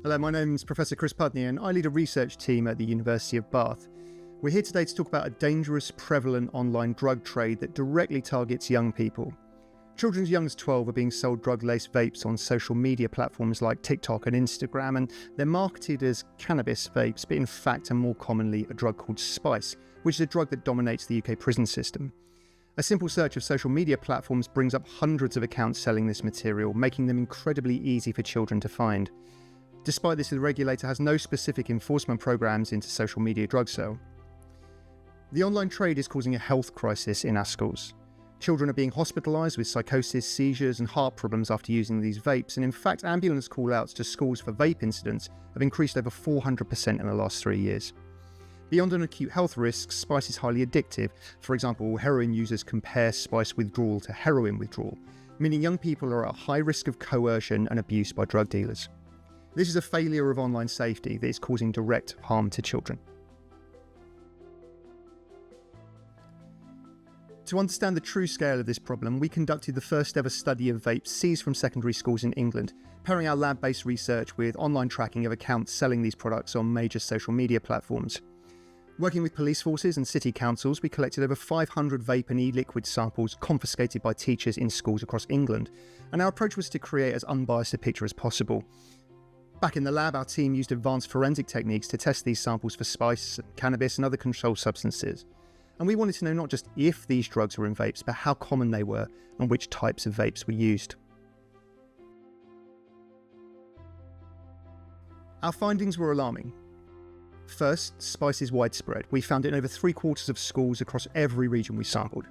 Hello, my name is Professor Chris Pudney and I lead a research team at the University of Bath. We're here today to talk about a dangerous, prevalent online drug trade that directly targets young people. Children as young as 12 are being sold drug-laced vapes on social media platforms like TikTok and Instagram, and they're marketed as cannabis vapes, but in fact are more commonly a drug called spice, which is a drug that dominates the UK prison system. A simple search of social media platforms brings up hundreds of accounts selling this material, making them incredibly easy for children to find. Despite this, the regulator has no specific enforcement programs into social media drug sale. The online trade is causing a health crisis in our schools. Children are being hospitalised with psychosis, seizures and heart problems after using these vapes, and in fact ambulance call-outs to schools for vape incidents have increased over 400% in the last 3 years. Beyond an acute health risk, spice is highly addictive. For example, heroin users compare spice withdrawal to heroin withdrawal, meaning young people are at high risk of coercion and abuse by drug dealers. This is a failure of online safety that is causing direct harm to children. To understand the true scale of this problem, we conducted the first ever study of vapes seized from secondary schools in England, pairing our lab-based research with online tracking of accounts selling these products on major social media platforms. Working with police forces and city councils, we collected over 500 vape and e-liquid samples confiscated by teachers in schools across England, and our approach was to create as unbiased a picture as possible. Back in the lab, our team used advanced forensic techniques to test these samples for spice, cannabis and other controlled substances. And we wanted to know not just if these drugs were in vapes, but how common they were and which types of vapes were used. Our findings were alarming. First, spice is widespread. We found it in over 3/4 of schools across every region we sampled.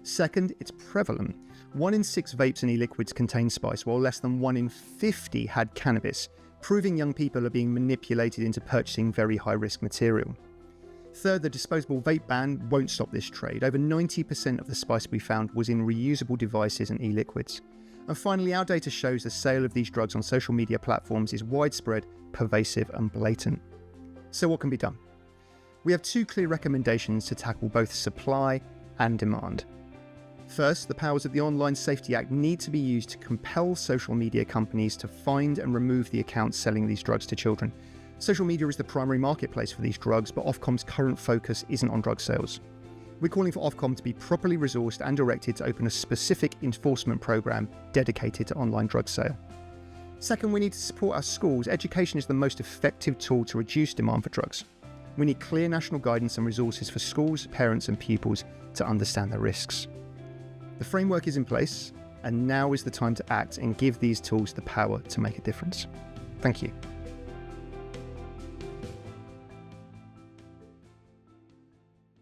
Second, it's prevalent. 1 in 6 vapes and e-liquids contain spice, while less than 1 in 50 had cannabis, proving young people are being manipulated into purchasing very high-risk material. Third, the disposable vape ban won't stop this trade. Over 90% of the spice we found was in reusable devices and e-liquids. And finally, our data shows the sale of these drugs on social media platforms is widespread, pervasive and blatant. So what can be done? We have 2 clear recommendations to tackle both supply and demand. First, the powers of the Online Safety Act need to be used to compel social media companies to find and remove the accounts selling these drugs to children. Social media is the primary marketplace for these drugs, but Ofcom's current focus isn't on drug sales. We're calling for Ofcom to be properly resourced and directed to open a specific enforcement programme dedicated to online drug sale. Second, we need to support our schools. Education is the most effective tool to reduce demand for drugs. We need clear national guidance and resources for schools, parents and pupils to understand the risks. The framework is in place, and now is the time to act and give these tools the power to make a difference. Thank you.